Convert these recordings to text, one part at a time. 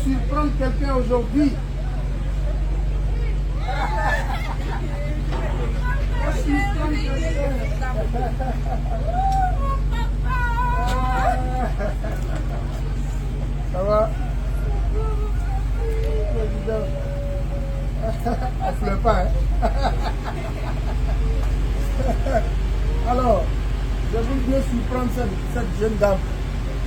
surprendre quelqu'un aujourd'hui. Ça va? On ne pleure pas, hein? Alors, je voulais bien surprendre cette jeune dame.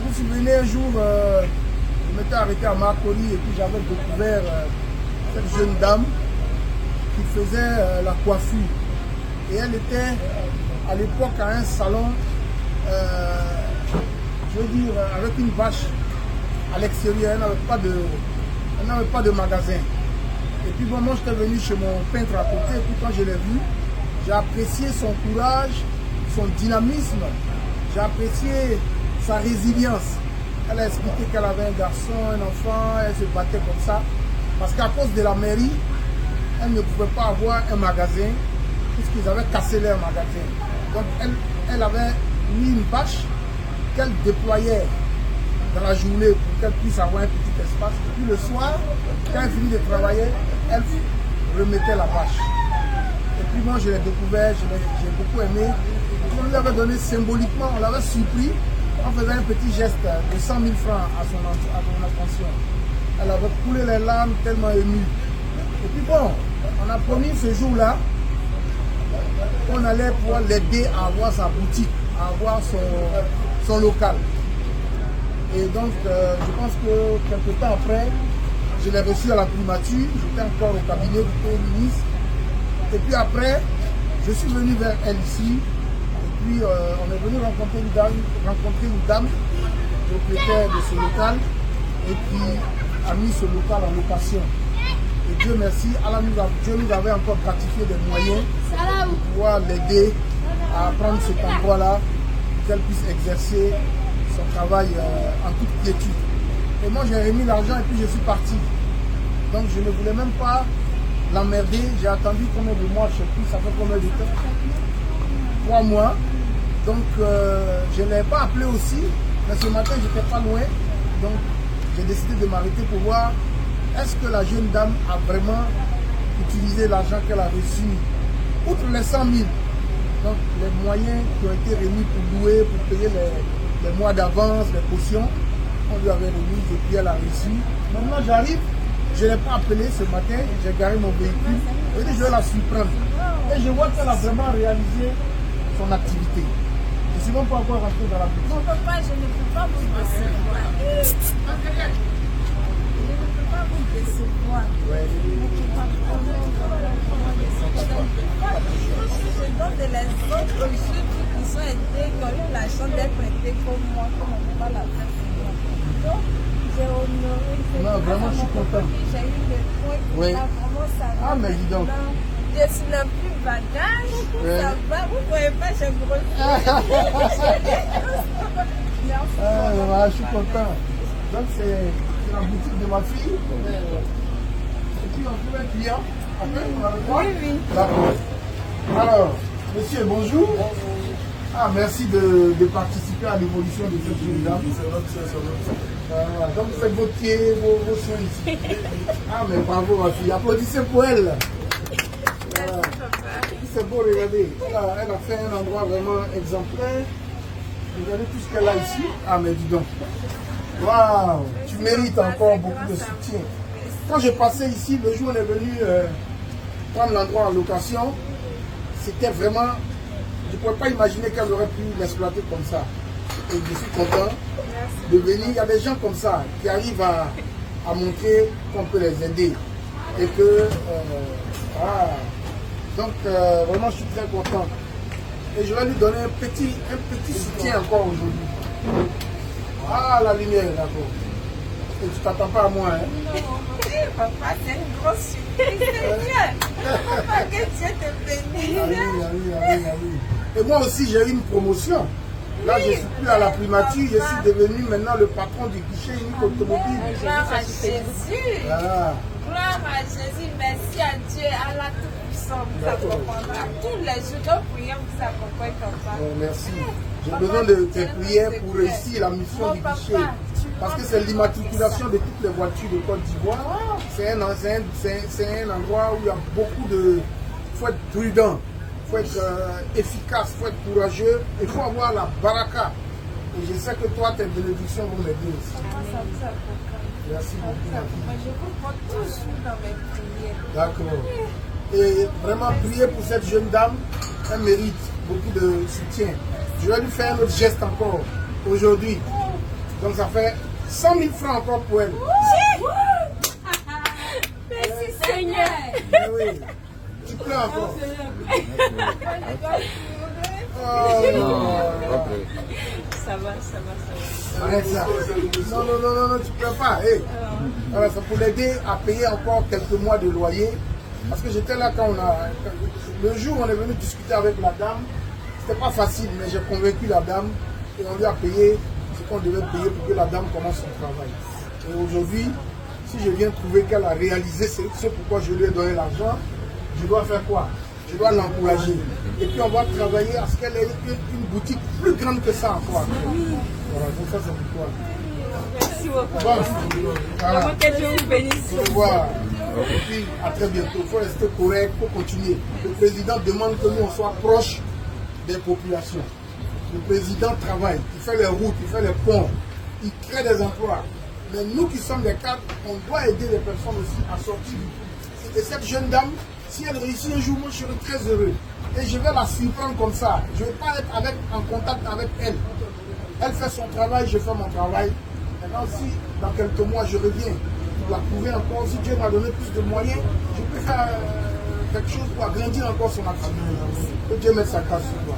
Vous vous souvenez, un jour, je m'étais arrêté à Marconi et puis j'avais découvert cette jeune dame qui faisait la coiffure. Et elle était à l'époque à un salon, je veux dire, avec une vache à l'extérieur. Elle n'avait pas de magasin. Et puis bon, moi j'étais venu chez mon peintre à côté, et puis quand je l'ai vu, j'ai apprécié son courage, son dynamisme, j'ai apprécié sa résilience. Elle a expliqué qu'elle avait un garçon, un enfant, elle se battait comme ça. Parce qu'à cause de la mairie, elle ne pouvait pas avoir un magasin, puisqu'ils avaient cassé leur magasin. Donc elle avait mis une vache qu'elle déployait dans la journée pour qu'elle puisse avoir un petit espace. Et puis le soir, quand elle finit de travailler, elle remettait la vache. Et puis moi je l'ai découvert, j'ai beaucoup aimé. On lui avait donné symboliquement, on l'avait surpris en faisant un petit geste de 100 000 francs à son attention. Elle avait coulé les larmes tellement émue. Et puis bon, on a promis ce jour-là qu'on allait pouvoir l'aider à avoir sa boutique, à avoir son local. Et donc, je pense que quelques temps après, je l'ai reçu à la primature, j'étais encore au cabinet du Premier ministre. Et puis après, je suis venu vers elle ici. Et puis, on est venu rencontrer une dame, propriétaire de ce local, et qui a mis ce local en location. Et Dieu merci, Dieu nous avait encore gratifié des moyens pour pouvoir l'aider à prendre cet endroit-là, qu'elle puisse exercer son travail en toute quiétude. Et moi j'ai remis l'argent et puis je suis parti. Donc je ne voulais même pas l'emmerder. J'ai attendu combien de mois, je ne sais plus, ça fait combien de temps? 3 mois. Donc je ne l'ai pas appelé aussi, mais ce matin j'étais pas loin. Donc j'ai décidé de m'arrêter pour voir est-ce que la jeune dame a vraiment utilisé l'argent qu'elle a reçu, outre les 100 000. Donc les moyens qui ont été remis pour louer, pour payer les mois d'avance, les cautions, on lui avait remis et puis elle a reçu. Maintenant j'arrive, je ne l'ai pas appelé ce matin, j'ai garé mon véhicule, et je vais la surprendre. Et je vois qu'elle a vraiment réalisé son activité. Je ne suis même pas encore rentré dans la boutique. Mon papa, je ne peux pas vous recevoir. Je ne peux pas vous décevoir. Ouais. Je donne les autres jeunes qui sont aidés, qui ont eu la chance d'être aidés comme moi, comme on va la faire. Donc, j'ai honoré. Non, vraiment, je suis content. J'ai eu le point qui Oui. a vraiment ça. Ah, mais dis donc. Je suis le plus bagage. Oui. Ça va, vous ne voyez pas, j'ai grossi. Voilà, je suis content. Donc c'est la boutique de ma fille. Et puis on trouve un client. Après, on a le droit. Oui, oui. D'accord. Alors, monsieur, bonjour. Ah, merci de participer à l'évolution de cette jeune dame. Voilà. Donc vous faites vos pieds, vos soins ici. Ah, mais bravo ma fille. Applaudissez pour elle. Voilà. C'est beau, regardez. Elle a fait un endroit vraiment exemplaire. Regardez tout ce qu'elle a ici. Ah, mais dis donc. Waouh, tu mérites encore beaucoup de soutien. Quand je passais ici, le jour où on est venu prendre l'endroit en location, c'était vraiment... Je ne pouvais pas imaginer qu'elle aurait pu l'exploiter comme ça. Et je suis content de venir. Il y a des gens comme ça qui arrivent à montrer qu'on peut les aider. Et que... Donc, vraiment, je suis très content. Et je vais lui donner un petit soutien encore aujourd'hui. Ah, la lumière, d'accord. Et tu t'attends pas à moi, hein? Non, papa, c'est une grosse surprise. Papa, que Dieu te bénisse. Oui. Et moi aussi, j'ai eu une promotion. Là, je ne suis plus à la primature, je suis devenu maintenant le patron du guichet unique automobile. Gloire à Jésus. Voilà. Gloire à Jésus. Merci à Dieu, à la Tout-Puissant. Vous accompagnera. Tous les jours de prière, vous accompagnent comme ça. Bon, merci. J'ai besoin de tes prières pour réussir la mission Mon du papa, guichet. tu Parce que c'est l'immatriculation de toutes les voitures de Côte d'Ivoire. C'est un endroit où il y a beaucoup de... Il faut être prudent, il faut être efficace, il faut être courageux. Il faut avoir la baraka. Et je sais que toi, tes bénédictions vont m'aider aussi. Merci beaucoup. Je vous prends toujours dans mes prières. D'accord. Et vraiment prier pour cette jeune dame, elle mérite beaucoup de soutien. Je vais lui faire un autre geste encore aujourd'hui. Donc ça fait 100 000 francs encore pour elle. Merci Seigneur. Oui. Tu pleures encore. Ça va. Arrête ça. Non, tu pleures pas. Hey. Voilà, c'est pour l'aider à payer encore quelques mois de loyer. Parce que j'étais là quand le jour où on est venu discuter avec la dame, c'était pas facile, mais j'ai convaincu la dame et on lui a payé ce qu'on devait payer pour que la dame commence son travail. Et aujourd'hui, si je viens trouver qu'elle a réalisé ce pourquoi je lui ai donné l'argent, je dois faire quoi? Je dois l'encourager. Et puis on va travailler à ce qu'elle ait une boutique plus grande que ça encore. Voilà, donc ça c'est pourquoi. Merci beaucoup. Bon, voilà. Que Dieu vous bénisse. Au revoir. Et puis à très bientôt. Il faut rester correct, il faut continuer. Le président demande que nous on soit proche des populations. Le président travaille, il fait les routes, il fait les ponts, il crée des emplois. Mais nous qui sommes des cadres, on doit aider les personnes aussi à sortir. Et cette jeune dame, si elle réussit un jour, moi je serai très heureux. Et je vais la surprendre comme ça. Je ne vais pas être en contact avec elle. Elle fait son travail, je fais mon travail. Maintenant, si dans quelques mois je reviens pour la prouver encore, si Dieu m'a donné plus de moyens, je peux faire quelque chose pour agrandir encore son activité. Que Dieu mette sa grâce sur toi.